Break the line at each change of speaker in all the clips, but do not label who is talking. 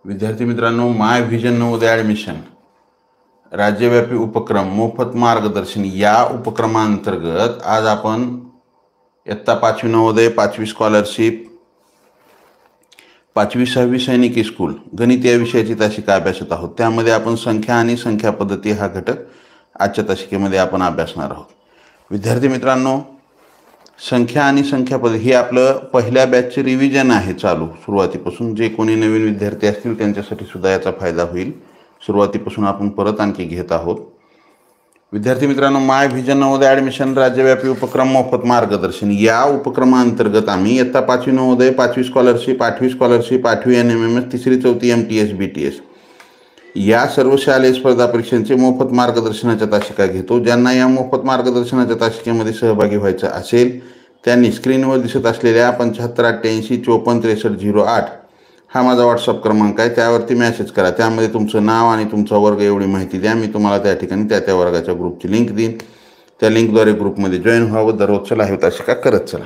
विद्यार्थी मित्रांनो, माय vision Navodaya admission राज्यव्यापी उपक्रम मोफत मार्गदर्शन या उपक्रमांतर्गत आज आपण इयत्ता 5वी नवोदय, 5वी स्कॉलरशिप, 5वी 6वी सैनिकी स्कूल गणित या विषयाची तासिका अभ्यासत आहोत। त्यामध्ये आपण संख्या आणि संख्या पद्धती हा घटक आजच्या तासिकेमध्ये आपण अभ्यासणार आहोत। विद्यार्थी मित्रांनो, संख्या आणि संख्या पद्धती ही आपलं पहिल्या बॅचचे रिव्हिजन आहे चालू सुरुवातीपासून। जे कोणी नवीन विद्यार्थी असतील त्यांच्यासाठी सुद्धा याचा फायदा होईल। सुरुवातीपासून आपण परत आणखी घेत आहोत। विद्यार्थी मित्रांनो, माय व्हिजन नवोदय ॲडमिशन राज्यव्यापी उपक्रम मोफत मार्गदर्शन या उपक्रमांतर्गत आम्ही इयत्ता 5वी नवोदय, 5वी स्कॉलरशिप, 8वी स्कॉलरशिप, 8वी NMMS, 3री 4थी MTS BTS या सर्व शालेय स्पर्धा परीक्षांचे मोफत मार्गदर्शनाच्या तासिका घेतो। ज्यांना या मोफत मार्गदर्शनाच्या तासिकेमध्ये सहभागी व्हायचं असेल त्यांनी स्क्रीनवर दिसत असलेल्या 7588545308 हा माझा व्हॉट्सअप क्रमांक आहे, त्यावरती मेसेज करा। त्यामध्ये तुमचं नाव आणि तुमचा वर्ग एवढी माहिती द्या। मी तुम्हाला त्या ठिकाणी त्या वर्गाच्या ग्रुपची लिंक देईन। त्या लिंकद्वारे ग्रुपमध्ये जॉईन व्हावं। दररोजच्या लाईव्ह तासिका करत चला।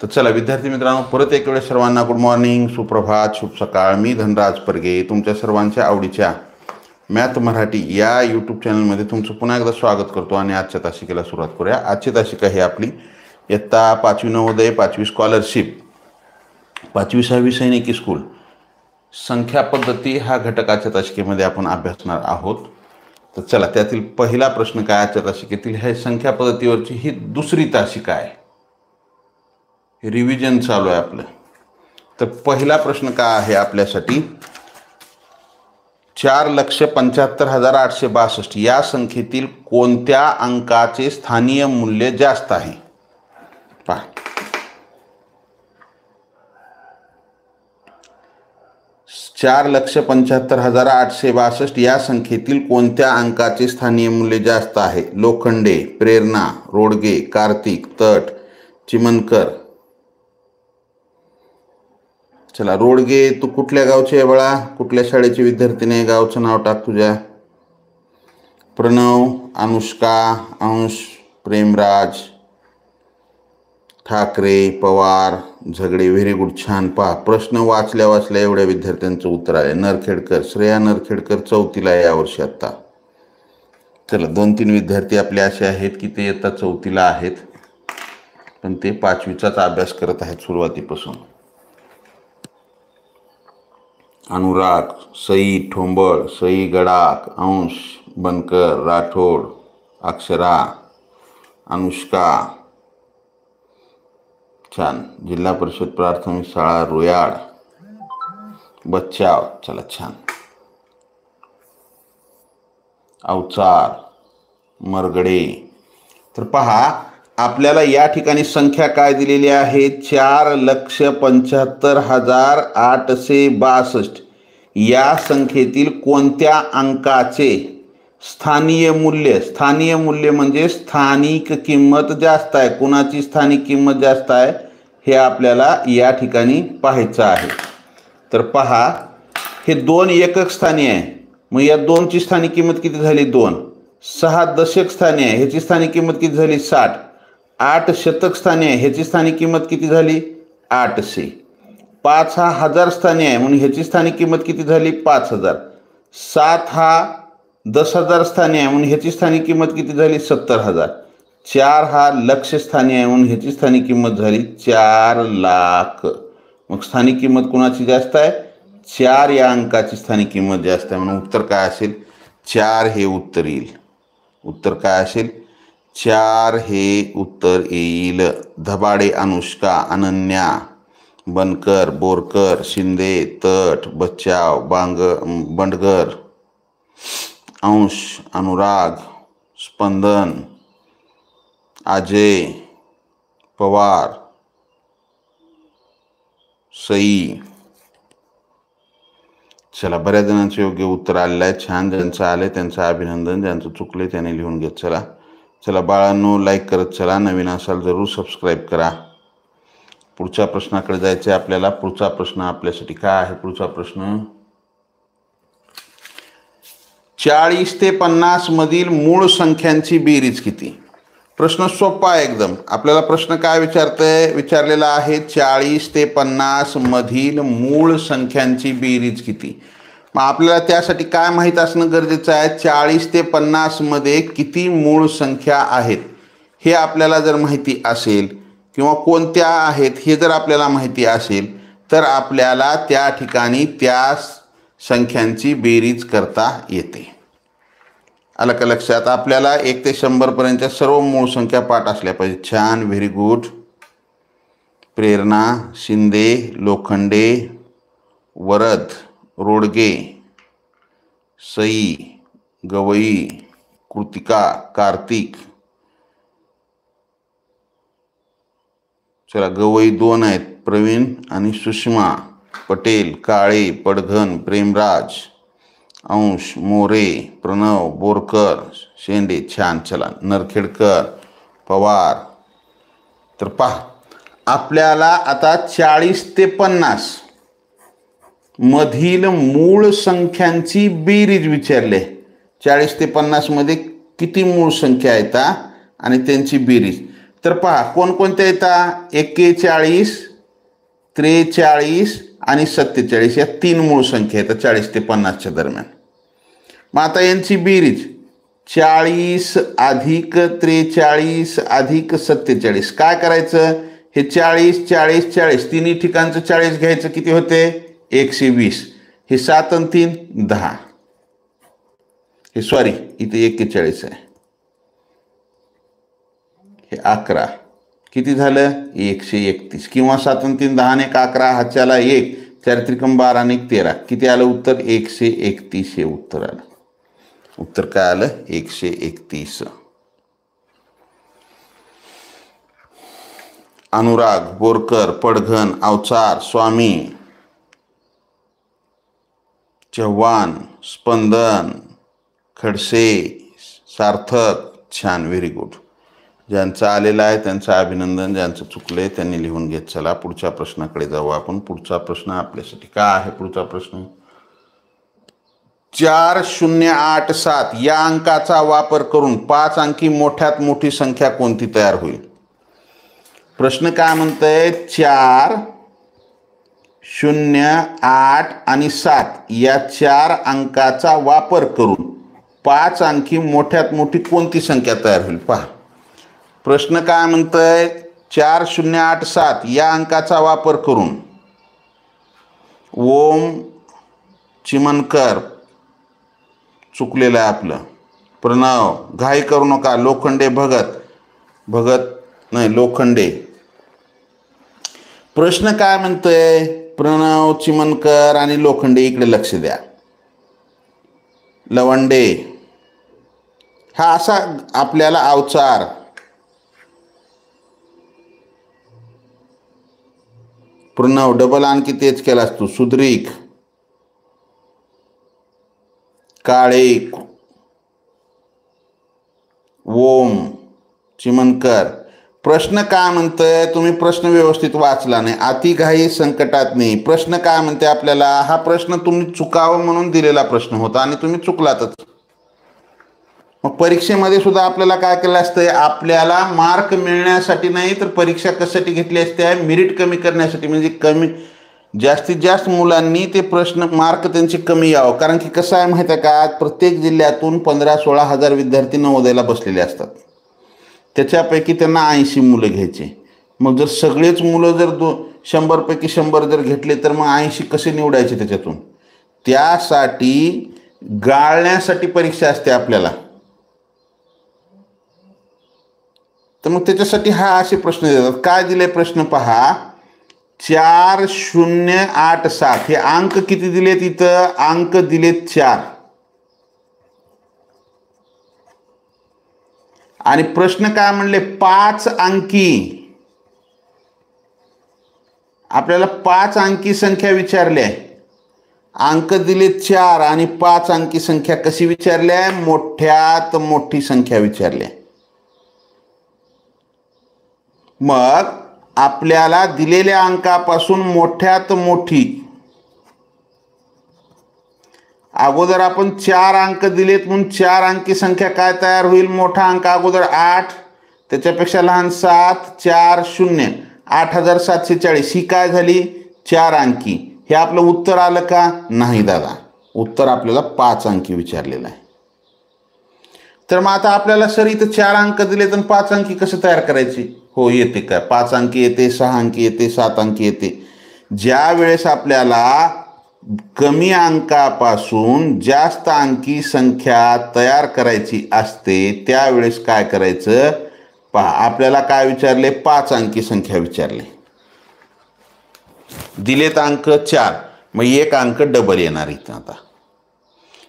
तर चला विद्यार्थी मित्रांनो, परत एक वेळेस सर्वांना गुड मॉर्निंग, सुप्रभात, शुभ सकाळ। मी धनराज परगे तुमच्या सर्वांच्या आवडीच्या मॅथ मराठी या यूट्यूब चॅनलमध्ये तुमचं पुन्हा एकदा स्वागत करतो आणि आजच्या तासिकेला सुरुवात करूया। आजची तासिका ही आपली इयत्ता 5वी नवोदय, 5वी स्कॉलरशिप, 5वी 6वी सैनिकी स्कूल संख्या पद्धती हा घटकाच्या तासिकेमध्ये आपण अभ्यासणार आहोत। तर चला, त्यातील पहिला प्रश्न काय आजच्या तासिकेतील हे संख्या पद्धतीवरची ही दुसरी तासिका आहे, रिव्हिजन चालू आहे आपलं। तर पहिला प्रश्न काय आहे आपल्यासाठी, 4,75,862 या संख्येतील कोणत्या अंकाचे स्थानीय मूल्य जास्त आहे? पहा, 4,75,862 या संख्येतील कोणत्या अंकाचे स्थानीय मूल्य जास्त आहे? लोखंडे, प्रेरणा, रोडगे, कार्तिक, तट, चिमनकर। चला, रोडगे तू कुठल्या गावचे आहे बाळा? कुठल्या शाळेची विद्यार्थिनी आहे? गावचं नाव टाक तुझ्या। प्रणव, अनुष्का, अंश, प्रेमराज, ठाकरे, पवार, झगडे। व्हेरी गुड, छान। पहा, प्रश्न वाचल्या एवढ्या विद्यार्थ्यांचं उत्तर आहे। नरखेडकर, श्रेया नरखेडकर 4थीला आहे यावर्षी आत्ता। चला, 2-3 विद्यार्थी आपले असे आहेत की ते इयत्ता 4थीला आहेत पण ते 5वीचाच अभ्यास करत आहेत सुरुवातीपासून। अनुराग, सई ठोंबळ, सई गडाक, अंश बनकर, राठोड, अक्षरा, अनुष्का, छान। जिल्हा परिषद प्राथमिक शाळा रोयाड, बच्चाव, चला छान। अवचार, मरगडे। तर पहा, आपल्याला या ठिकाणी संख्या काय दिलेली आहे? 4,75,862 या संख्येतील कोणत्या अंकाचे स्थानीय मूल्य, स्थानीय मूल्य म्हणजे स्थानिक किंमत जास्त आहे। कुणाची स्थानिक किंमत जास्त आहे हे आपल्याला या ठिकाणी पाहायचं आहे। तर पहा, हे 2 एकक स्थानी आहे, मग या 2ची स्थानिक किंमत किती झाली? 2। 6 दशक स्थानी आहे, ह्याची स्थानिक किंमत किती झाली? 60। 8 शतक स्थानी आहे, ह्याची स्थानिक किंमत किती झाली? 800। 5 हा हजार स्थानी आहे म्हणून ह्याची स्थानिक किंमत किती झाली? 5000। 7 हा 10,000 स्थानी आहे म्हणून ह्याची स्थानिक किंमत किती झाली? 70,000। 4 हा लक्ष स्थानी आहे म्हणून ह्याची स्थानिक किंमत झाली 4 लाख। मग स्थानिक किंमत कोणाची जास्त आहे? 4 या अंकाची स्थानिक किंमत जास्त आहे म्हणून उत्तर काय असेल? 4 हे उत्तर येईल। उत्तर काय असेल? 4 हे उत्तर येईल। धबाडे, अनुष्का, अनन्या, बनकर, बोरकर, शिंदे, तट, बच्चाव, बंडगर, अंश, अनुराग, स्पंदन, अजय, पवार, सई। चला, बऱ्याच जणांचं योग्य उत्तर आलेलं आहे। छान, ज्यांचं आलं त्यांचं अभिनंदन, ज्यांचं चुकले त्याने लिहून घेत चला। चला बाळांनो, लाईक करत चला, नवीन असाल जरूर सबस्क्राईब करा। पुढच्या प्रश्नाकडे जायचं आहे आपल्याला। पुढचा प्रश्न आपल्यासाठी काय आहे? पुढचा प्रश्न, 40 ते 50 मधील मूळ संख्यांची बेरीज किती? प्रश्न सोपा आहे एकदम. आपल्याला प्रश्न काय विचारलेला आहे, 40 ते 50 मधील मूळ संख्यांची बेरीज किती. मग आपल्याला त्यासाठी काय माहीत असणं गरजेचं आहे, 40 ते 50 मध्ये किती मूळ संख्या आहेत हे आपल्याला जर माहिती असेल किंवा कोणत्या आहेत हे जर आपल्याला माहिती असेल तर आपल्याला त्या ठिकाणी त्या संख्यांची बेरीज करता येते. आलं का लक्षात. आपल्याला 1 ते 100 पर्यंतच्या सर्व मूळ संख्या पाठ असल्या पाहिजे. छान, व्हेरी गुड. प्रेरणा, शिंदे, लोखंडे, वरद, रोडगे, सई, गवई, कृतिका, कार्तिक. चला, गवई 2 आहेत, प्रवीण आणि सुषमा. पटेल, काळे, पडघन, प्रेमराज, अंश, मोरे, प्रणव, बोरकर, शेंडे. छान. चला, नरखेडकर, पवार. तर पहा, आपल्याला आता 40 ते 50 मधील मूळ संख्यांची बेरीज विचारली. 40 ते 50 मध्ये किती मूळ संख्या येतात आणि त्यांची बेरीज. तर पहा, कोणकोणत्या येतात, 41, 43 आणि 47 या 3 मूळ संख्या येतात 40 ते 50च्या दरम्यान. मग आता यांची बेरीज 40 अधिक 43 अधिक 47. काय करायचं, हे 40 40 40 तिन्ही ठिकाणचं 40 घ्यायचं, किती होते, 120. हे 7 आणि 3 10. हे सॉरी, इथे 41 आहे, हे 11. किती झालं, 131. किंवा 7 आणि 3 10 आणि 1 11, हाच्याला 1, 4 त्रिकम 12 आणि 13. किती आलं उत्तर, 131 हे उत्तर आलं. उत्तर काय आलं, 131. अनुराग, बोरकर, पडघन, अवचार, स्वामी, चव्हाण, स्पंदन, खडसे, सार्थक. छान, व्हेरी गुड. ज्यांचं आलेलं आहे त्यांचं अभिनंदन, ज्यांचं चुकलंय त्यांनी लिहून घेत. चला, पुढच्या प्रश्नाकडे जाऊ आपण. पुढचा प्रश्न आपल्यासाठी काय आहे, पुढचा प्रश्न 4087 या अंकाचा वापर करून 5 अंकी मोठ्यात मोठी संख्या कोणती तयार होईल. प्रश्न काय म्हणतंय, 4, 0, 8 आणि 7 या 4 अंकाचा वापर करून 5 अंकी मोठ्यात मोठी कोणती संख्या तयार होईल. पहा, प्रश्न काय म्हणतंय, 4087 या अंकाचा वापर करून ओम, चिमनकर, चुकलेलं आहे आपलं, प्रणव, घाई करू नका, लोखंडे, भगत नाही, लोखंडे. प्रश्न काय म्हणतोय, प्रणव, चिमनकर आणि लोखंडे, इकडे लक्ष द्या. लवंडे, हा असा आपल्याला अवचार. प्रणव, डबल आणखी तेच केलास तू. सुद्रिक, काळे, ओम, चिमनकर. प्रश्न काय म्हणतोय, तुम्ही प्रश्न व्यवस्थित वाचला नाही, अतिघाई संकटात नाही. प्रश्न काय म्हणते आपल्याला, हा प्रश्न तुम्ही चुकावं म्हणून दिलेला प्रश्न होता आणि तुम्ही चुकलातच. मग परीक्षेमध्ये सुद्धा आपल्याला काय केलं असतंय, आपल्याला मार्क मिळण्यासाठी नाही तर परीक्षा कशासाठी घेतली असते, मेरिट कमी करण्यासाठी. म्हणजे जास्तीत जास्त मुलांनी ते प्रश्न मार्क त्यांचे कमी यावं. कारण की कसं आहे माहिती आहे का, प्रत्येक जिल्ह्यातून 15-16 हजार विद्यार्थी नवोदयाला बसलेले असतात. त्याच्यापैकी त्यांना 80 मुलं घ्यायचे. मग जर सगळेच मुलं जर 100 पैकी 100 जर घेतले तर मग 80 कसे निवडायचे त्याच्यातून. त्यासाठी गाळण्यासाठी परीक्षा असते आपल्याला. तर मग त्याच्यासाठी हा असे प्रश्न देतात. काय दिले प्रश्न पहा, 4087 हे अंक किती दिलेत, इथं अंक दिलेत 4. आणि प्रश्न काय म्हणले, 5 अंकी. आपल्याला 5 अंकी संख्या विचारली आहे. अंक दिलेत 4 आणि 5 अंकी संख्या कशी विचारली आहे, मोठ्यात मोठी संख्या विचारली आहे. मग आपल्याला दिलेल्या अंकापासून मोठ्यात मोठी, अगोदर आपण 4 अंक दिलेत म्हणून 4 अंकी संख्या काय तयार होईल, मोठा अंक अगोदर 8, त्याच्यापेक्षा लहान 740 8740 ही काय झाली 4 अंकी. हे आपलं उत्तर आलं का नाही दादा, उत्तर आपल्याला 5 अंकी विचारलेलं आहे. तर मग आता आपल्याला सर इथं 4 अंक दिले तर 5 अंकी कसं तयार करायची. हो येते का, 5 अंकी येते, 6 अंकी येते, 7 अंकी येते. ज्या वेळेस आपल्याला कमी अंकापासून जास्त अंकी संख्या तयार करायची असते त्यावेळेस काय करायचं पहा. आपल्याला काय विचारले 5 अंकी संख्या विचारले, दिलेत अंक 4, मग 1 अंक डबल येणार इथं. आता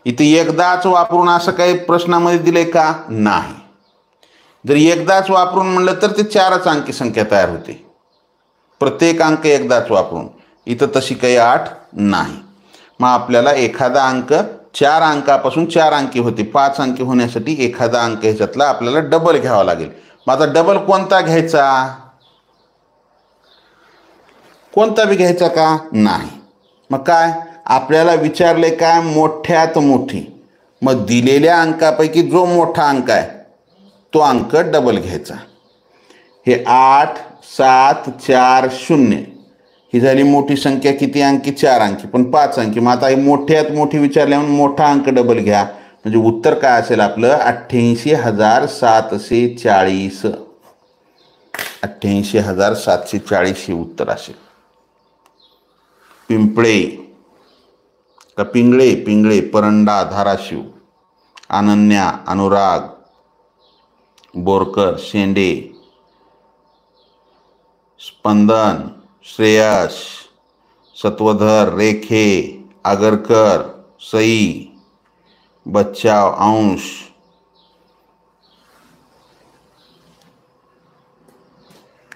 इथं एकदाच वापरून असं काही प्रश्नामध्ये दिले का नाही. जर एकदाच वापरून म्हणलं तर ते 4च अंकी संख्या तयार होते, प्रत्येक अंक एकदाच वापरून. इथं तशी काही अट नाही. मग आपल्याला एखादा अंक 4 अंकापासून 4 अंकी होते, 5 अंकी होण्यासाठी एखादा अंक ह्याच्यातला आपल्याला डबल घ्यावा लागेल. मग आता डबल कोणता घ्यायचा, कोणता बी घ्यायचा का नाही. मग काय आपल्याला विचारले काय मोठ्यात मोठी. मग दिलेल्या अंकापैकी जो मोठा अंक आहे तो अंक डबल घ्यायचा. हे 8 7 4 0 ही झाली मोठी संख्या, किती अंकी 4 अंकी पण 5 अंकी. मग आता ही मोठ्यात मोठी विचारल्या म्हणून मोठा अंक डबल घ्या, म्हणजे उत्तर काय असेल आपलं 88,740. 88,740 हे उत्तर असेल. पिंपळे का पिंगळे, पिंगळे, परंडा, धाराशिव, अनन्या, अनुराग, बोरकर, शेंडे, स्पंदन, श्रेयस, सत्वधर, रेखे, आगरकर, सई, बच्चाव, अंश.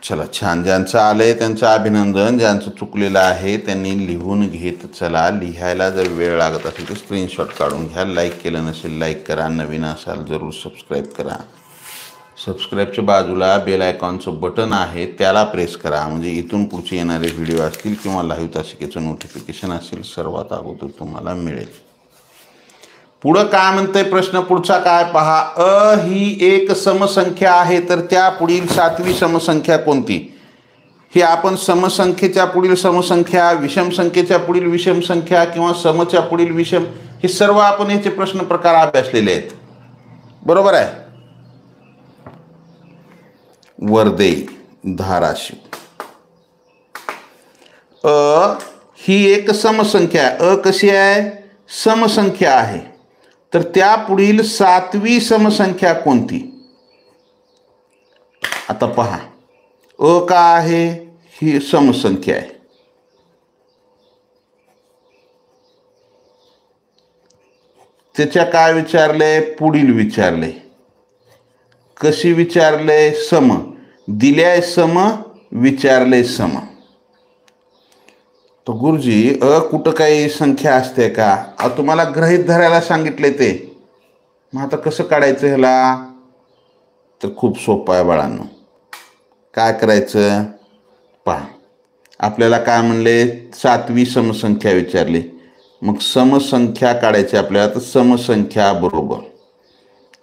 चला छान, ज्यांचं आलंय त्यांचं अभिनंदन. ज्यांचं चुकलेलं आहे त्यांनी लिहून घेत चला. लिहायला जर वेळ लागत असेल तर स्क्रीनशॉट काढून घ्या. लाईक केलं नसेल लाईक करा, नवीन असाल जरूर सबस्क्राईब करा. सबस्क्राईबच्या बाजूला बेल आयकॉनचं बटन आहे त्याला प्रेस करा, म्हणजे इथून पुढचे येणारे व्हिडिओ असतील किंवा लाईव्ह तासिकेचं नोटिफिकेशन असेल सर्वात अगोदर तुम्हाला मिळेल. पुढं काय म्हणतंय प्रश्न पुढचा काय पहा. ही एक समसंख्या आहे तर त्या पुढील 7वी समसंख्या कोणती. ही आपण समसंख्येच्या पुढील समसंख्या, विषम संख्येच्या पुढील विषम संख्या किंवा समच्या पुढील विषम, हे सर्व आपण याचे प्रश्न प्रकार अभ्यासलेले आहेत. बरोबर आहे. वर्धे, धाराशिव. ही एक समसंख्या आहे. कशी आहे समसंख्या आहे तर त्या पुढील 7वी समसंख्या कोणती. आता पहा का आहे ही समसंख्या आहे. त्याच्या काय विचारले पुढील विचारले. कशी विचारले सम, दिल्याय सम, विचारले सम. तो गुरुजी कुठं काही संख्या असते का. तुम्हाला गृहीत धरायला सांगितले ते, मग आता कसं काढायचं ह्याला. तर खूप सोपं आहे बाळांनो. काय करायचं पहा. आपल्याला काय म्हणले 7वी समसंख्या विचारली, मग समसंख्या काढायची आपल्याला. तर समसंख्या बरोबर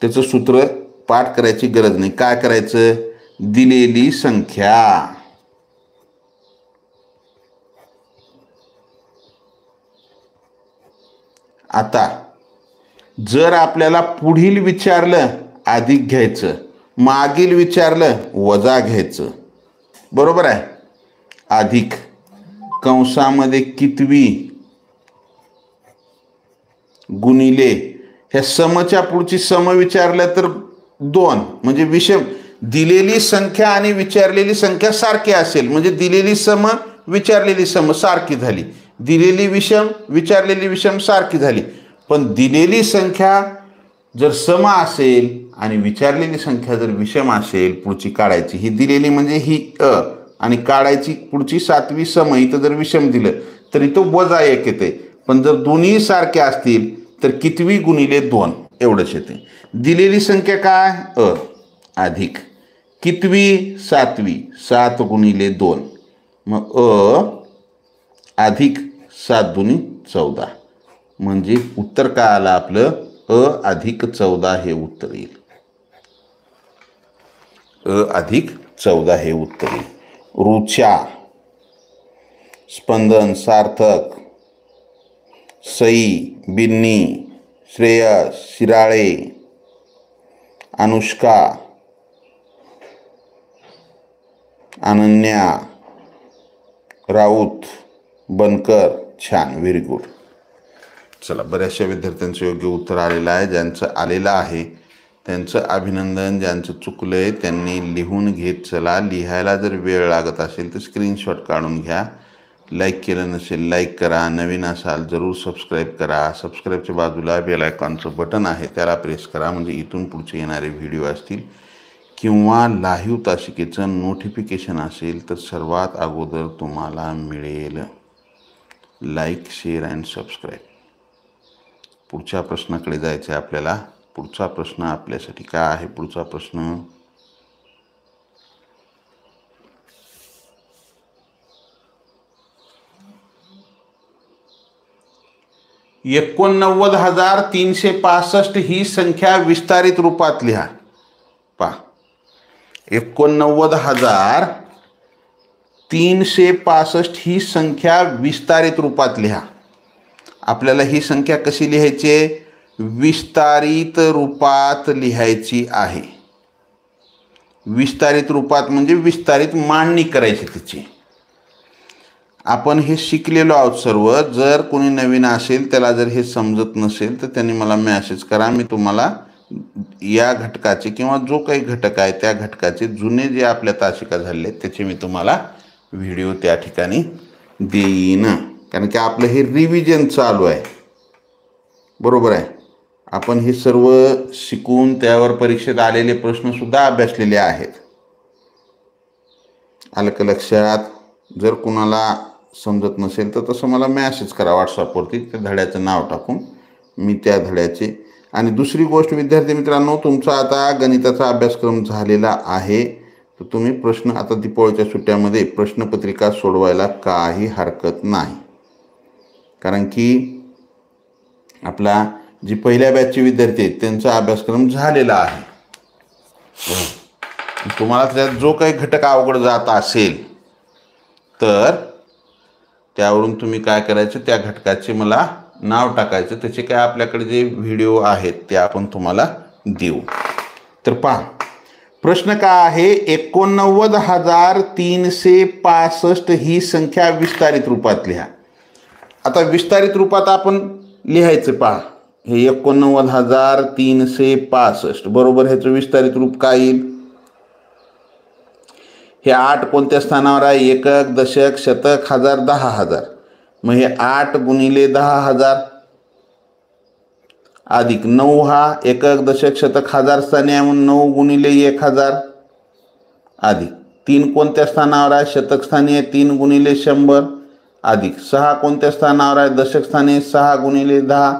त्याचं सूत्र पाठ करायची गरज नाही. काय करायचं दिलेली संख्या. आता जर आपल्याला पुढील विचारलं अधिक घ्यायचं, मागील विचारलं वजा घ्यायचं. बरोबर आहे. अधिक कंसामध्ये कितवी गुणिले ह्या समच्या पुढची सम विचारलं तर 2, म्हणजे विषम. दिलेली संख्या आणि विचारलेली संख्या सारखी असेल म्हणजे दिलेली सम विचारलेली सम सारखी झाली, दिलेली विषम विचारलेली विषम सारखी झाली. पण दिलेली संख्या जर सम असेल आणि विचारलेली संख्या जर विषम असेल पुढची काढायची. ही दिलेली म्हणजे ही आणि काढायची पुढची 7वी सम. इथं जर विषम दिलं तरी तो वजा 1 येते. पण जर दोन्ही सारखे असतील तर कितवी गुणिले 2 एवढंच येते. दिलेली संख्या काय अधिक कितवी 7वी, 7 गुणिले 2, मग अधिक 7 दुनी 14, म्हणजे उत्तर काय आलं आपलं अधिक 14 हे उत्तर येईल. अधिक 14 हे उत्तर येईल. रुचा, स्पंदन, सार्थक, सई, बिन्नी, श्रेयस, शिराळे, अनुष्का, अनन्या, राऊत, बनकर. छान, व्हेरी गुड. चला, बऱ्याचशा विद्यार्थ्यांचं योग्य उत्तर आलेलं आहे. ज्यांचं आलेलं आहे त्यांचं अभिनंदन. ज्यांचं चुकलं आहे त्यांनी लिहून घेत चला. लिहायला जर वेळ लागत असेल तर स्क्रीनशॉट काढून घ्या. लाईक केलं नसेल लाईक करा. नवीन असाल जरूर सबस्क्राईब करा. सबस्क्राईबच्या बाजूला बेल आयकॉनचं बटन आहे त्याला प्रेस करा, म्हणजे इथून पुढचे येणारे व्हिडिओ असतील किंवा लाईव्ह तासिकेचं नोटिफिकेशन असेल तर सर्वात अगोदर तुम्हाला मिळेल. Like, share and subscribe. पुढच्या प्रश्नाकडे जायचं आहे आपल्याला. पुढचा प्रश्न आपल्यासाठी काय आहे? पुढचा प्रश्न $89,365 ही संख्या विस्तारित रूपात लिहा. पहा, 89,365 ही संख्या विस्तारित रूपात लिहा. आपल्याला ही संख्या कशी लिहायची? विस्तारित रूपात लिहायची आहे. विस्तारित रूपात म्हणजे विस्तारित मांडणी करायची तिची. आपण हे शिकलेलो आहोत सर्व. जर कोणी नवीन असेल त्याला जर हे समजत नसेल तर त्यांनी मला मेसेज करा. मी तुम्हाला या घटकाचे किंवा जो काही घटक आहे त्या घटकाचे जुने जे आपल्या तासिका झाले त्याचे मी तुम्हाला व्हिडिओ त्या ठिकाणी देईन. कारण की आपलं हे रिव्हिजन चालू आहे. बरोबर आहे. आपण हे सर्व शिकून त्यावर परीक्षेत आलेले प्रश्नसुद्धा अभ्यासलेले आहेत. आलं का लक्षात? जर कुणाला समजत नसेल तर तसं मला मेसेज करा व्हॉट्सअपवरती, त्या धड्याचं नाव टाकून मी त्या धड्याचे. आणि दुसरी गोष्ट विद्यार्थी मित्रांनो, तुमचा आता गणिताचा अभ्यासक्रम झालेला आहे तर तुम्ही प्रश्न आता दिवाळीच्या सुट्ट्यामध्ये प्रश्नपत्रिका सोडवायला काही हरकत नाही. कारण की आपला जी पहिल्या बॅचचे विद्यार्थी आहेत त्यांचा अभ्यासक्रम झालेला आहे. तुम्हाला त्यात जो काही घटक अवघड जात असेल तर त्यावरून तुम्ही काय करायचं, त्या घटकाचे मला नाव टाकायचं. त्याचे काय आपल्याकडे जे व्हिडिओ आहेत ते आपण तुम्हाला देऊ. तर पहा, प्रश्न काय आहे? 89,365 ही संख्या विस्तारित रूपात लिहा. आता विस्तारित रूपात आपण लिहायचं. पहा, हे 89,365 बरोबर ह्याचं विस्तारित रूप काय येईल? हे 8 कोणत्या स्थानावर आहे? एकक, दशक, शतक, हजार, 10,000. मग हे 8 गुणिले 10,000 अधिक 9 हा एकक, दशक, शतक, हजार स्थानी आहे म्हणून 9 गुणिले 1,000 अधिक 3 कोणत्या स्थानावर आहे? शतक स्थानी आहे 3 गुणिले 100 अधिक 6 कोणत्या स्थानावर आहे? दशक स्थानी 6 गुणिले 10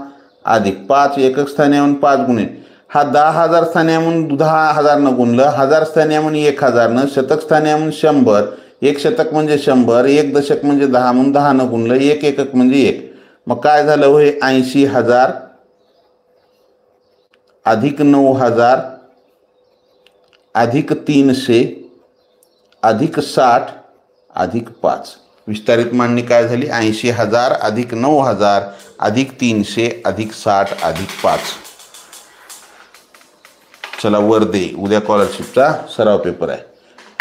अधिक 5 एकक स्थानी म्हणून 5 गुणिले हा 10,000 स्थानी म्हणून 10,000 गुणलं, हजार स्थानी म्हणून 1,000, शतक स्थानी म्हणून 100, एक शतक म्हणजे 100, एक दशक म्हणजे 10 म्हणून 10 गुणलं, एक एकक म्हणजे 1. मग काय झालं हो? हे 80,000 अधिक 9,000 अधिक 300 अधिक 60 अधिक 5. विस्तारित मांडणी काय झाली? 80,000 अधिक 9,000 अधिक 300 अधिक 60 अधिक 5. चला वर दे. उद्या स्कॉलरशिपचा सराव पेपर आहे.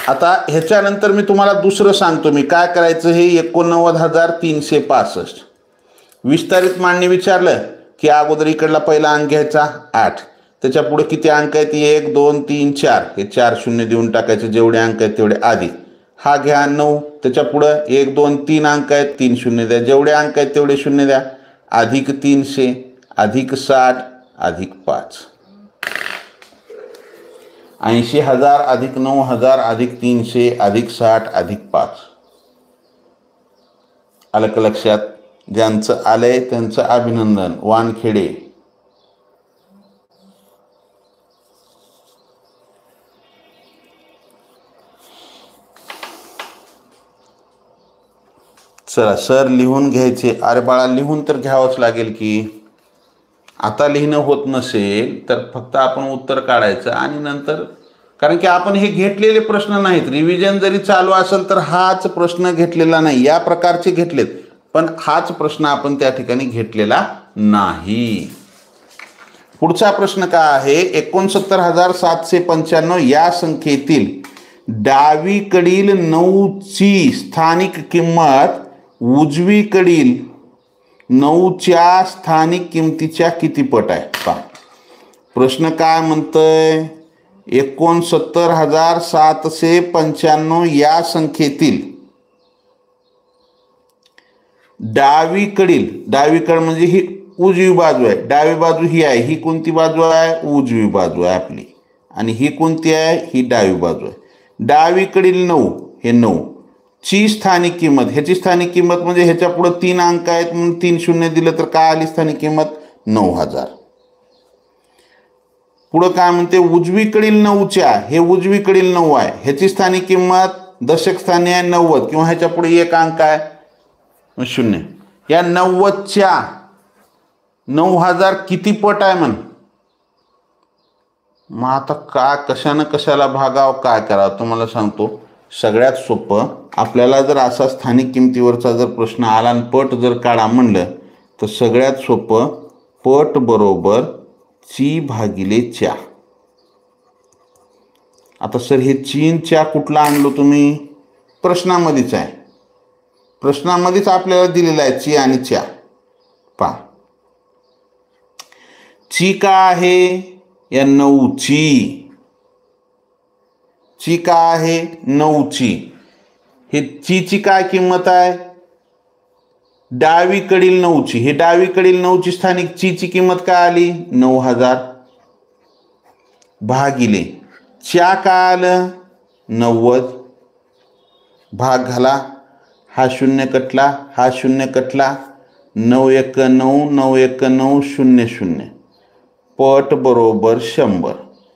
आता ह्याच्यानंतर मी तुम्हाला दुसरं सांगतो मी काय करायचं. हे 89,365 विस्तारित मांडणी विचारलं की अगोदर इकडला पहिला अंक घ्यायचा 8, त्याच्या पुढे किती अंक आहेत? 1 2 3 4. हे 4 शून्य देऊन टाकायचे. जेवढे अंक आहेत तेवढे अधिक हा घ्या 9, त्याच्या पुढं 1 2 3 अंक आहेत 3 शून्य द्या. जेवढे अंक आहेत तेवढे शून्य द्या. अधिक 300 अधिक 60 अधिक 5. 80,000 अधिक 9,000 अधिक 300 अधिक 60 अधिक 5. आलं का लक्षात? ज्यांचं आलंय त्यांचं अभिनंदन. वानखेडे. चला सर लिहून घ्यायचे. अरे बाळा लिहून तर घ्यावंच लागेल की. आता लिहिणं होत नसेल तर फक्त आपण उत्तर काढायचं आणि नंतर कारण की आपण हे घेतलेले प्रश्न नाहीत. रिव्हिजन जरी चालू असेल तर हाच प्रश्न घेतलेला नाही, या प्रकारचे घेतलेत, पण हाच प्रश्न आपण त्या ठिकाणी घेतलेला नाही. पुढचा प्रश्न काय आहे, 69,795 या संख्येतील डावीकडील 9ची स्थानिक किंमत उजवीकडील 9च्या स्थानिक किमतीच्या किती पट आहे. पहा प्रश्न काय म्हणतोय, 69,795 या संख्येतील डावीकडील म्हणजे ही उजवी बाजू आहे, डावी बाजू ही आहे, ही कोणती बाजू आहे, उजवी बाजू आहे आपली, आणि ही कोणती आहे, ही डावी बाजू आहे. डावीकडील 9 हे 9 ची स्थानिक किंमत, ह्याची स्थानिक किंमत म्हणजे ह्याच्या पुढे 3 अंक आहेत म्हणून 3 शून्य दिलं तर काय आली स्थानिक किंमत, 9,000. पुढं काय म्हणते, उजवीकडील 9च्या, हे उजवीकडील 9 आहे, ह्याची स्थानिक किंमत दशक स्थानी आहे 90 किंवा ह्याच्या पुढे 1 अंक आहे 0. या 90च्या 9,000 किती पट आहे म्हण. मग आता काय कशानं कशाला भागाव, काय करावं तुम्हाला सांगतो. सगळ्यात सोपं, आपल्याला जर असा स्थानिक किमतीवरचा जर प्रश्न आला आणि पट जर काढा म्हणलं तर सगळ्यात सोपं, पट बरोबर ची भागिले च्या. आता सर हे चीन च्या कुठला आणलो तुम्ही, प्रश्नामध्येच आहे, प्रश्नामध्येच आपल्याला दिलेला आहे ची आणि च्या. पहा ची का आहे, या 9ची, ची का आहे 9ची. हे ची काय किंमत आहे, डावीकडील 9ची, हे डावीकडील 9ची स्थानिक ची किंमत काय आली 9,000 भागिले च्या काय आलं 90. भाग घाला, हा 0 कटला, हा 0 कटला, 9 1 9, 9 1 9, 0 0, पट बरोबर 100.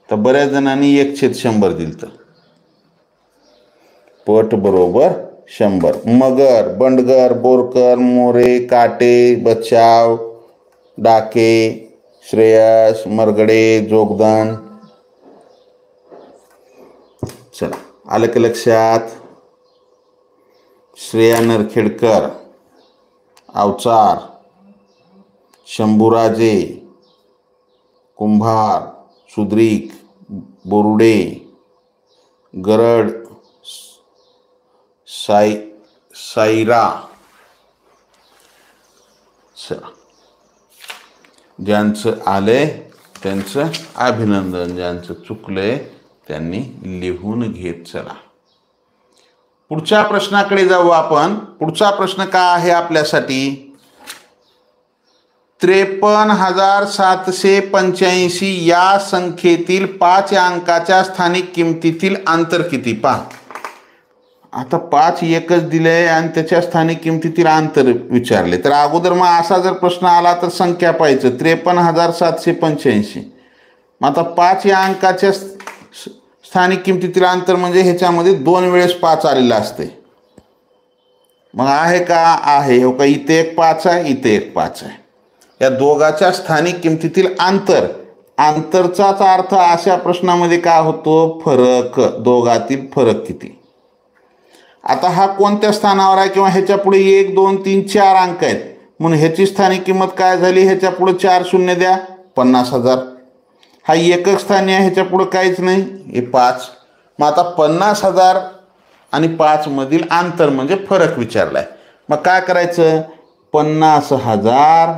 तर बऱ्याच जणांनी 1/100 दिलं, तर पट बरोबर 100. मगर, बंडगर, बोरकर, मोरे, काटे, बचाव, डाके, श्रेयस, मरगडे, जोगदंड. चला आलं का लक्षात. श्रेया नरखेडकर, अवचार, शंभूराजे, कुंभार, सुद्रिक, बोरुडे, गरड, साईरा. ज्यांचं आले त्यांचं अभिनंदन, ज्यांचं चुकलंय त्यांनी लिहून घेत चला. पुढच्या प्रश्नाकडे जाऊ आपण. पुढचा प्रश्न काय आहे आपल्यासाठी, 53,785 या संख्येतील 5 अंकाच्या स्थानिक किमतीतील अंतर किती. पहा आता 5 एकच दिले आणि त्याच्या स्थानिक किमतीतील अंतर विचारले, तर अगोदर मग असा जर प्रश्न आला तर संख्या पाहिजे 53,785. मग आता 5 या अंकाच्या स्थानिक किमतीतील अंतर म्हणजे ह्याच्यामध्ये 2 वेळेस 5 आलेलं असते. मग आहे का, आहे हो का, इथे एक 5 आहे, इथे एक 5 आहे. या दोघाच्या स्थानिक किमतीतील अंतर, अंतरचाच अर्थ अशा प्रश्नामध्ये काय होतो, फरक, दोघातील फरक किती. आता हा कोणत्या स्थानावर आहे, किंवा ह्याच्या पुढे 1 2 3 4 अंक आहेत म्हणून ह्याची स्थानिक किंमत काय झाली, ह्याच्या पुढे 4 शून्य द्या 50,000. हा एकक स्थानी आहे, ह्याच्या पुढे काहीच नाही, हे 5. मग आता 50,000 आणि 5 मधील अंतर म्हणजे फरक विचारलाय. मग काय करायचं, 50,000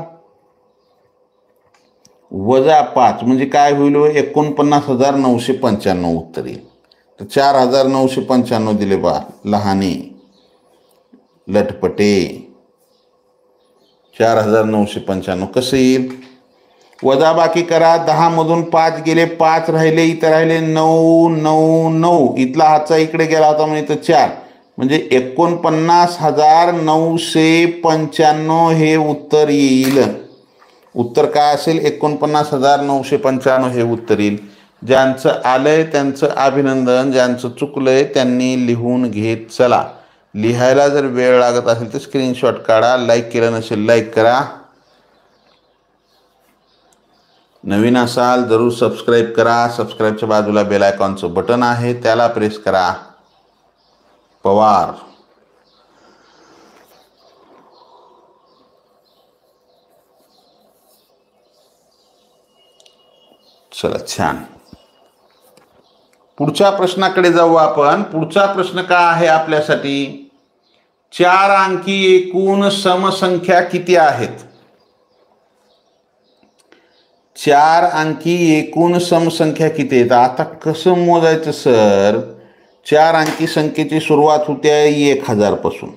वजा 5 म्हणजे काय होईल, 49,995 उत्तर येईल. तर 4,995 दिले बा, लहाने लटपटे 4,995 कसं येईल. वजा बाकी करा, 10 मधून 5 गेले, 5 राहिले, इथं राहिले 9 9 9, इथला हातचा इकडे गेला होता म्हणजे इथं 4, म्हणजे 49,995 हे उत्तर येईल. उत्तर काय असेल, 49,995 हे उत्तर येईल. ज्यांचं आलंय त्यांचं अभिनंदन, ज्यांचं चुकलंय त्यांनी लिहून घेत चला. लिहायला जर वेळ लागत असेल तर स्क्रीनशॉट काढा. लाईक केलं नसेल लाईक करा. नवीन असाल जरूर सबस्क्राईब करा. सबस्क्राईबच्या बाजूला बेल आयकॉनचं बटन आहे त्याला प्रेस करा. पवार. चला छान. पुढच्या प्रश्नाकडे जाऊ आपण. पुढचा प्रश्न काय आहे आपल्यासाठी? 4 अंकी एकूण समसंख्या किती आहेत? 4 अंकी एकूण समसंख्या किती आहेत? आता कसं मोजायचं सर? 4 अंकी संख्येची सुरुवात होते 1000 पासून.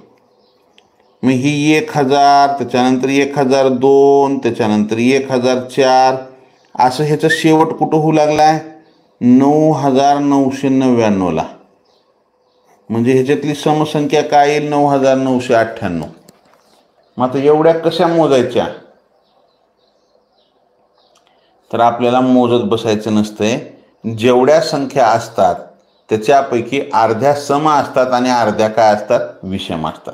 मग ही 1000, त्याच्यानंतर 1002, त्याच्यानंतर 1004, असं ह्याचा शेवट कुठं होऊ लागलाय? 9999 ला. म्हणजे ह्याच्यातली समसंख्या काय येईल? 9998. मग आता एवढ्या कशा मोजायच्या? तर आपल्याला मोजत बसायचं नसतंय. जेवढ्या संख्या असतात त्याच्यापैकी अर्ध्या सम असतात आणि अर्ध्या काय असतात? विषम असतात.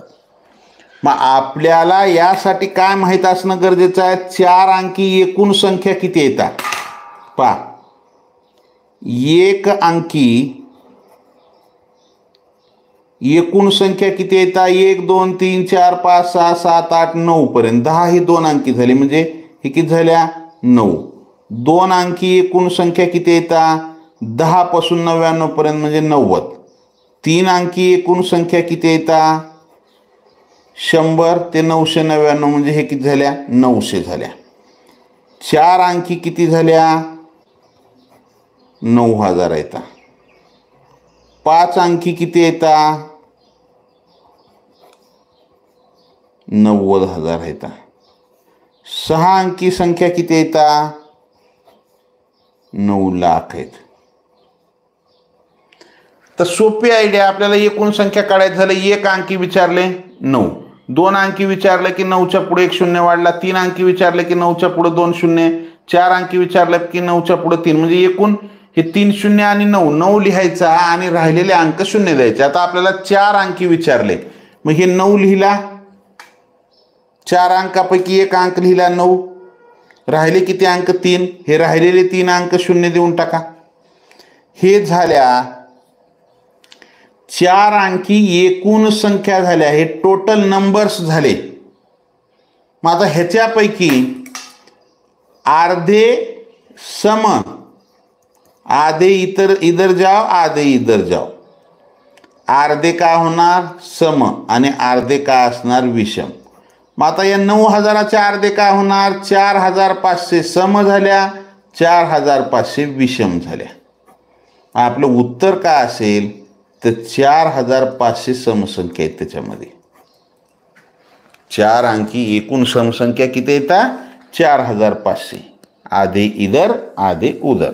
मग आपल्याला यासाठी काय माहीत असणं गरजेचं आहे? 4 अंकी एकूण संख्या किती येतात पहा. एक अंकी एकूण संख्या किती येतात? 1 2 3 4 5 6 7 8 9 पर्यंत. 10 ही 2 अंकी झाली म्हणजे हे किती झाल्या? 9. 2 अंकी एकूण संख्या किती येतात? 10 पासून 99 पर्यंत म्हणजे 90. 3 अंकी एकूण संख्या किती येतात? 100 ते 999 म्हणजे हे किती झाल्या? 900 झाल्या. 4 अंकी किती झाल्या? 9000 येतात. 5 अंकी किती येतात? 90000 येतात. 6 अंकी संख्या किती येतात? 9 लाख आहेत. तर सोपी आयडिया. आपल्याला एकूण संख्या काढायची झालं, 1 अंकी विचारले 9, 2 अंकी विचारलं की 9च्या पुढे 1 शून्य वाढला, 3 अंकी विचारलं की 9च्या पुढे 2 शून्य, 4 अंकी विचारलं की 9च्या पुढे 3, म्हणजे एकूण हे 3 शून्य आणि 9 लिहायचा आणि राहिलेले अंक शून्य द्यायचे. आता आपल्याला 4 अंकी विचारले, मग हे 9 लिहिला, 4 अंकापैकी 1 अंक लिहिला 9, राहिले किती अंक? 3. हे राहिलेले 3 अंक शून्य देऊन टाका. हे झाल्या 4 अंकी एकूण संख्या झाल्या. हे टोटल नंबर्स झाले. मग आता ह्याच्यापैकी अर्धे सम, आधे इधर जाओ, आधे इधर जाओ. अर्धे काय होणार? सम आणि अर्धे काय असणार? विषम. मग आता या 9000चे अर्धे काय होणार? 4500 सम झाल्या, 4500 विषम झाल्या. आपलं उत्तर काय असेल? तर 4500 समसंख्या आहेत त्याच्यामध्ये. 4 अंकी एकूण समसंख्या किती येतात? 4500. आधे इधर आधे उधर.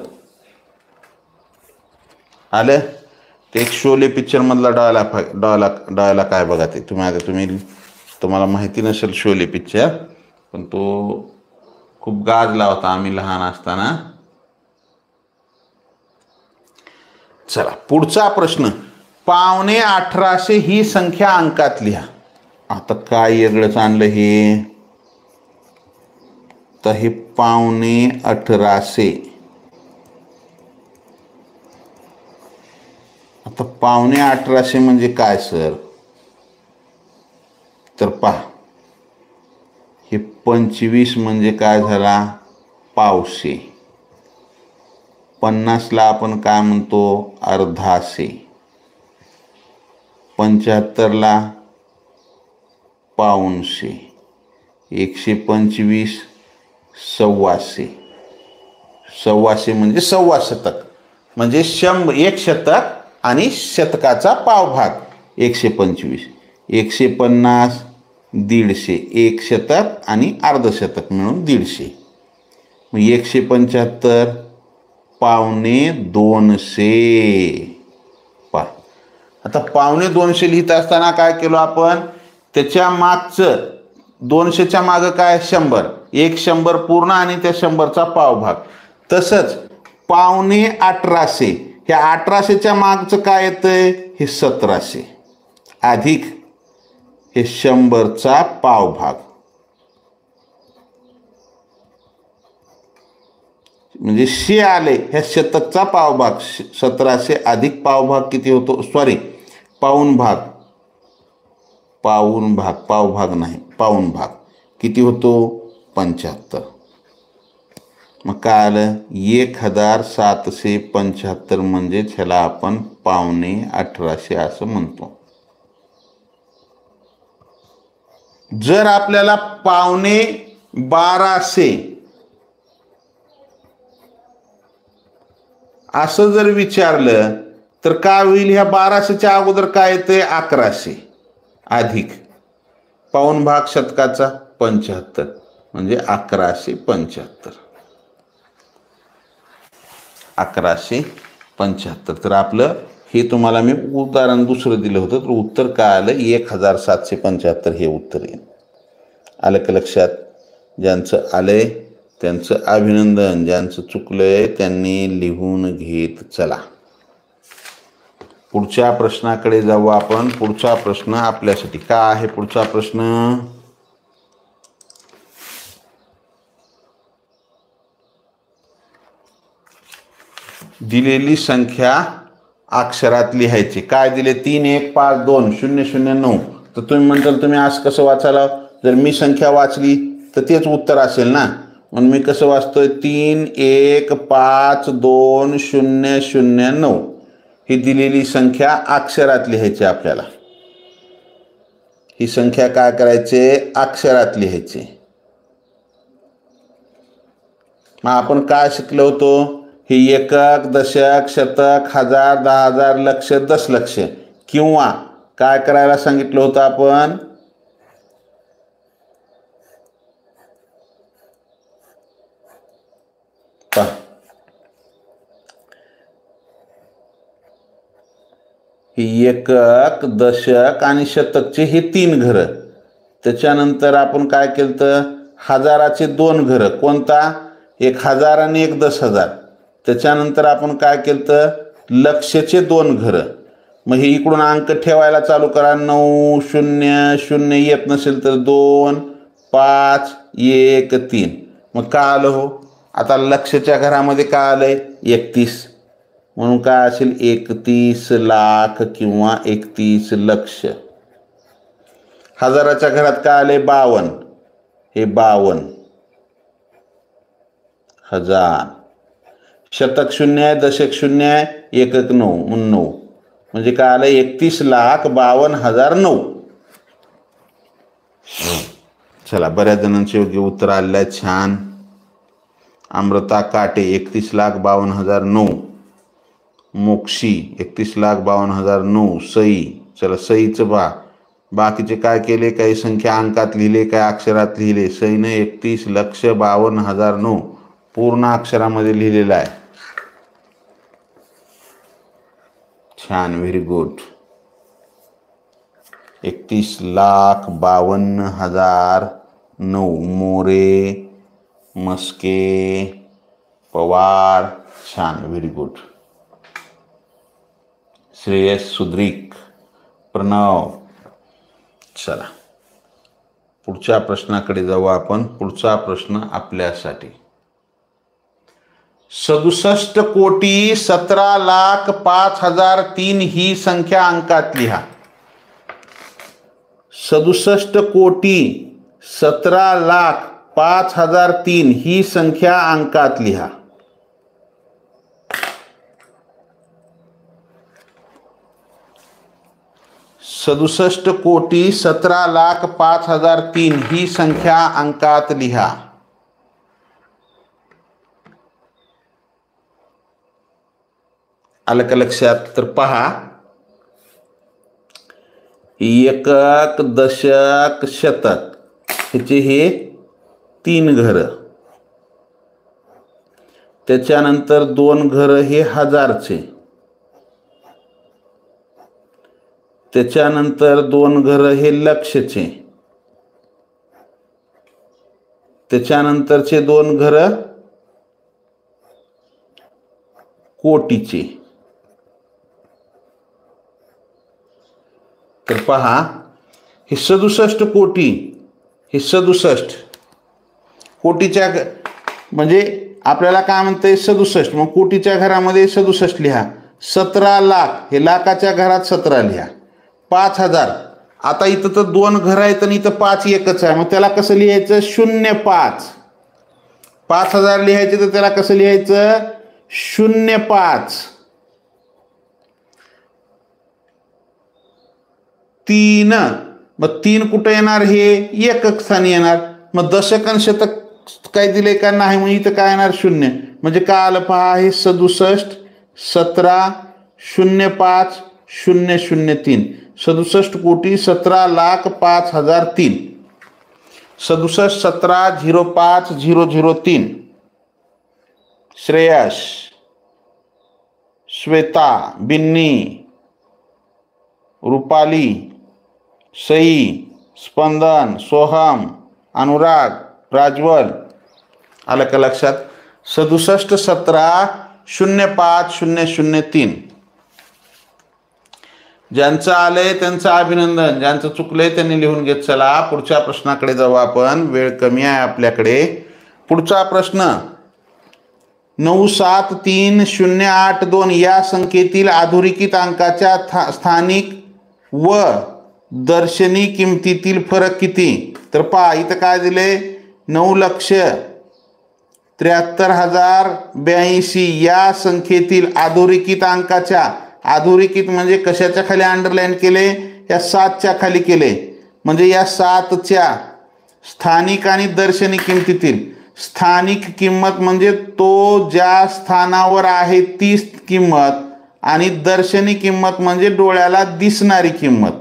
आलं? ते एक शोले पिक्चर मधला डायलॉग काय बघा. ते तुम्हाला माहिती नसेल शोले पिक्चर, पण तो खूप गाजला होता आम्ही लहान असताना. चला पुढचा प्रश्न. 1850 ही संख्या अंकात लिहा. आता काय वेगळंच आणलं हे? तर हे 1850. आता 1850 म्हणजे काय सर? तर पहा, हे 25 म्हणजे काय झाला? पावशे. 50ला आपण काय म्हणतो? अर्धाशे. 75ला पाऊणशे. 125 सव्वाशे. सव्वाशे म्हणजे सव्वा शतक, म्हणजे 1 शतक आणि शतकाचा पावभाग 125. 150 150, 1 शतक आणि अर्धशतक मिळून 150. मग 175 250. पहा, आता 250 लिहित असताना काय केलं आपण? त्याच्या मागचं 200च्या मागं काय? 100. 100 पूर्ण आणि त्या 100चा पावभाग. तसंच 1850, ह्या 1800च्या मागचं काय येतंय? हे 1700 अधिक हे 100चा पावभाग. म्हणजे शे आले ह्या शतकचा पावभाग 1700 अधिक पावभाग किती होतो, सॉरी पाऊण भाग, पावभाग नाही पाऊण भाग किती होतो 75. मग काय आलं 1775 म्हणजेच ह्याला आपण 1850 असं म्हणतो. जर आपल्याला 1250 असं जर विचारलं तर काय होईल, ह्या 1200च्या अगोदर काय येते 1100 अधिक पाऊण भाग शतकाचा 75 म्हणजे 1175. 1175. तर आपलं हे तुम्हाला मी उदाहरण दुसरं दिलं होतं, तर उत्तर काय आलं 1775 हे उत्तर येईल. आलं का लक्षात? ज्यांचं आलंय त्यांचं अभिनंदन, ज्यांचं चुकलंय त्यांनी लिहून घेत चला. पुढच्या प्रश्नाकडे जाऊ आपण. पुढचा प्रश्न आपल्यासाठी काय आहे? पुढचा प्रश्न दिलेली संख्या अक्षरात लिहायची. काय दिले 3 1 5 2 0 0 9. तर तुम्ही म्हणताल तुम्ही आज कसं वाचायला, जर मी संख्या वाचली तर तेच उत्तर असेल ना. म्हणून मी कसं वाचतोय 3 1 5 2 0 0 9. ही दिलेली संख्या अक्षरात लिहायची आपल्याला. ही संख्या काय करायचे अक्षरात लिहायची. मग आपण काय शिकलो होतो, ही एकक दशक शतक हजार 10,000 लक्ष दशलक्ष किंवा काय करायला सांगितलं होतं आपण, ही एकक दशक आणि शतकचे हे 3 घरं. त्याच्यानंतर आपण काय केलं तर हजाराचे 2 घरं, कोणता 1000 आणि 10,000. त्याच्यानंतर आपण काय केलं तर लक्षचे 2 घरं. मग हे इकडून अंक ठेवायला चालू करा. 9 0 0 येत नसेल तर 2 5 1 3. मग काय आलं हो, आता लक्षच्या घरामध्ये काय आलंय 31. म्हणून काय असेल 31 लाख किंवा 31 लक्ष. हजाराच्या घरात काय आले 52. हे 52 हजार. शतक 0 आहे, दशक 0 आहे, एकक 9 म्हणून 9 म्हणजे काय आलं 31,52,009. चला बऱ्याच जणांचे योग्य उत्तर आलेलं आहे. छान. अमृता काटे 31,52,009. मोक्षी 31,52,009. सई, चला सईचं बाकीचे काय केले, काही संख्या अंकात लिहिले, काही अक्षरात लिहिले. सईने 31,52,009 पूर्ण अक्षरामध्ये लिहिलेलं आहे. छान, व्हेरी गुड. 31,52,009. मोरे, मस्के, पवार. छान, व्हेरी गुड. श्रेयस सुद्रिक, प्रणव. चला पुढच्या प्रश्नाकडे जाऊ आपण. पुढचा प्रश्न आपल्यासाठी 67,17,05,003 ही संख्या अंकात लिहा. 67,17,05,003 ही संख्या अंकात लिहा. सदुसष्ट कोटी 17,05,003 ही संख्या अंकात लिहा. आलं का लक्षात? तर पहा, एकक दशक शतक ह्याचे हे 3 घरं, त्याच्यानंतर 2 घरं हे हजारचे, त्याच्यानंतर 2 घरं हे लक्षचे, त्याच्यानंतरचे 2 घरं कोटीचे. तर पहा, हे 67 कोटी, हे 67 कोटीच्या म्हणजे आपल्याला काय म्हणते 67, मग कोटीच्या घरामध्ये 67 लिहा. 17 लाख, हे लाखाच्या घरात 17 लिहा. 5000, आता इथं तर 2 घर आहेत आणि इथं 5 एकच आहे, मग त्याला कसं लिहायचं 05. 5000 लिहायचे तर त्याला कसं लिहायचं 05. 3, मग 3 कुठं येणार हे एकक स्थानी येणार. मग दशक आणि शतक काय दिले का नाही, मग इथं काय येणार 0. म्हणजे काय आलं पहा, हे 67 17 05 003. 67 कोटी 17 लाख 5003. 67 17 05 003. श्रेयस, श्वेता, बिन्नी, रुपाली, सई, स्पंदन, सोहम, अनुराग, प्राज्वल. आलं का लक्षात. 67 17 05 003. ज्यांचं आलंय त्यांचं अभिनंदन, ज्यांचं चुकलंय त्यांनी लिहून घेत चला. पुढच्या प्रश्नाकडे जाऊ आपण, वेळ कमी आहे आपल्याकडे. पुढचा प्रश्न 97308 या संख्येतील अधोरेखित अंकाच्या स्थानिक व दर्शनी किमतीतील फरक किती. तर पहा इथं काय दिले 9,73,082 या संख्येतील अधोरेखित अंकाच्या, अधोरेखित म्हणजे कशाच्या खाली अंडरलाईन केले, या 7च्या खाली केले. म्हणजे या 7च्या स्थानिक आणि दर्शनी किमतीतील. स्थानिक किंमत म्हणजे तो ज्या स्थानावर आहे ती किंमत, आणि दर्शनी किंमत म्हणजे डोळ्याला दिसणारी किंमत,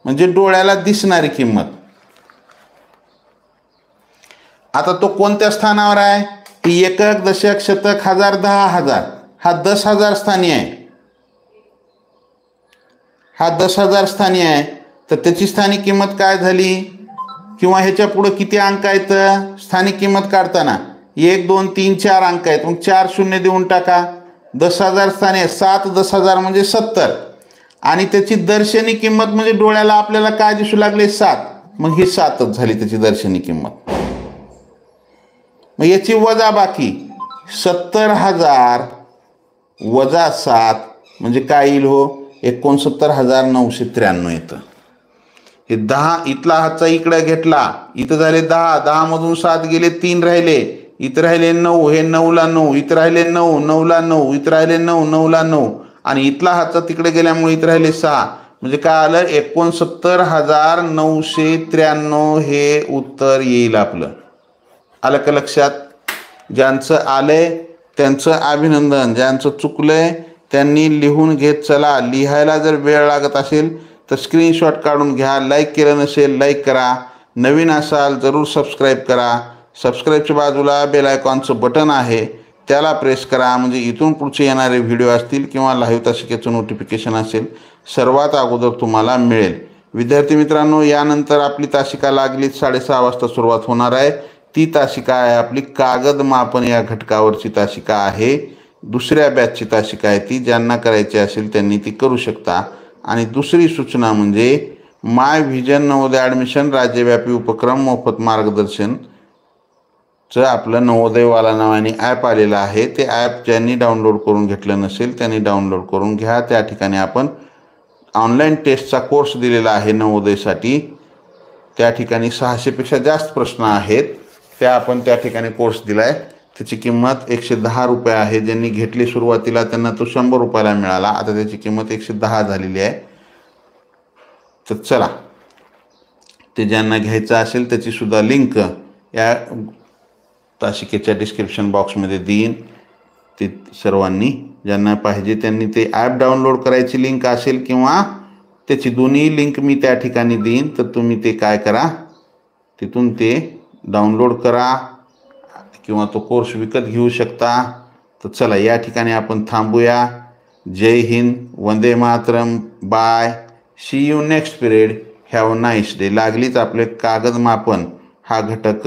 म्हणजे डोळ्याला दिसणारी किंमत. आता तो कोणत्या स्थानावर आहे, ती एकक, दशक, शतक, हजार, 10,000. हा 10,000 स्थानी आहे, हा 10,000 स्थानी आहे. तर त्याची स्थानिक किंमत काय झाली, किंवा ह्याच्या पुढे किती अंक आहेत स्थानिक किंमत काढताना, 1 2 3 4 अंक आहेत. मग 4 शून्य देऊन टाका. 10,000 स्थानी आहे, 7 10,000 म्हणजे 70. आणि त्याची दर्शनी किंमत म्हणजे डोळ्याला आपल्याला काय दिसू लागले 7, मग ही 7च झाली त्याची दर्शनी किंमत. मग याची वजा बाकी 70,000 वजा 7 म्हणजे काय येईल हो 69,993 येतं. हे 10 इथला हातचा इकडे घेतला, इथं झाले 10, 10 मधून 7 गेले, 3 राहिले, इथं राहिले 9, हे 9ला 9, इथं राहिले 9, 9ला 9, इथं राहिले 9, 9ला 9, आणि इथला हातचा तिकडे गेल्यामुळे इथं राहिले 6. म्हणजे काय आलं 69,993 हे उत्तर येईल आपलं. आलं का लक्षात. ज्यांचं आलंय त्यांचं अभिनंदन, ज्यांचं चुकलंय त्यांनी लिहून घेत चला. लिहायला जर वेळ लागत असेल तर स्क्रीनशॉट काढून घ्या. लाईक केलं नसेल लाईक करा. नवीन असाल जरूर सबस्क्राईब करा. सबस्क्राईबच्या बाजूला बेल आयकॉनचं बटन आहे, त्याला प्रेस करा. म्हणजे इथून पुढचे येणारे व्हिडिओ असतील किंवा लाईव्ह तासिकेचं नोटिफिकेशन असेल सर्वात अगोदर तुम्हाला मिळेल. विद्यार्थी मित्रांनो, यानंतर आपली तासिका लागलीच 6:30 वाजता सुरुवात होणार आहे. ती तासिका आहे आपली कागद मापन या घटकावरची तासिका आहे. दुसऱ्या बॅचची तासिका आहे ती. ज्यांना करायची असेल त्यांनी ती करू शकता. आणि दुसरी सूचना म्हणजे माय व्हिजन नवोदय ॲडमिशन राज्यव्यापी उपक्रम मोफत मार्गदर्शनचं आपलं नवोदयवाला नावाने ॲप आलेलं आहे. ते ॲप ज्यांनी डाउनलोड करून घेतलं नसेल त्यांनी डाउनलोड करून घ्या. त्या ठिकाणी आपण ऑनलाईन टेस्टचा कोर्स दिलेला आहे नवोदयसाठी. त्या ठिकाणी 600पेक्षा जास्त प्रश्न आहेत, त्या आपण त्या ठिकाणी कोर्स दिला आहे. त्याची किंमत 110 रुपये आहे. ज्यांनी घेतली सुरुवातीला त्यांना तो 100 रुपयाला मिळाला. आता त्याची किंमत 110 झालेली आहे. तर चला, ते ज्यांना घ्यायचं असेल त्याची सुद्धा लिंक या तासिकेच्या डिस्क्रिप्शन बॉक्समध्ये देईन. ते सर्वांनी ज्यांना पाहिजे त्यांनी ते ॲप डाउनलोड करायची लिंक असेल किंवा त्याची दोन्ही लिंक मी त्या ठिकाणी देईन. तर तुम्ही ते काय करा, तिथून ते डाउनलोड करा किंवा तो कोर्स विकत घेऊ शकता. तर चला या ठिकाणी आपण थांबूया. जय हिंद, वंदे मातरम, bye, see you next period, have a nice day. लागलीच आपले कागद मापन हा घटक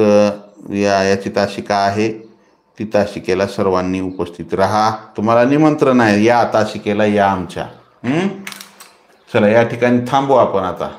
याची तासिका आहे. ती तासिकेला सर्वांनी उपस्थित राहा. तुम्हाला निमंत्रण आहे, या तासिकेला या आमच्या. चला या ठिकाणी थांबू आपण आता.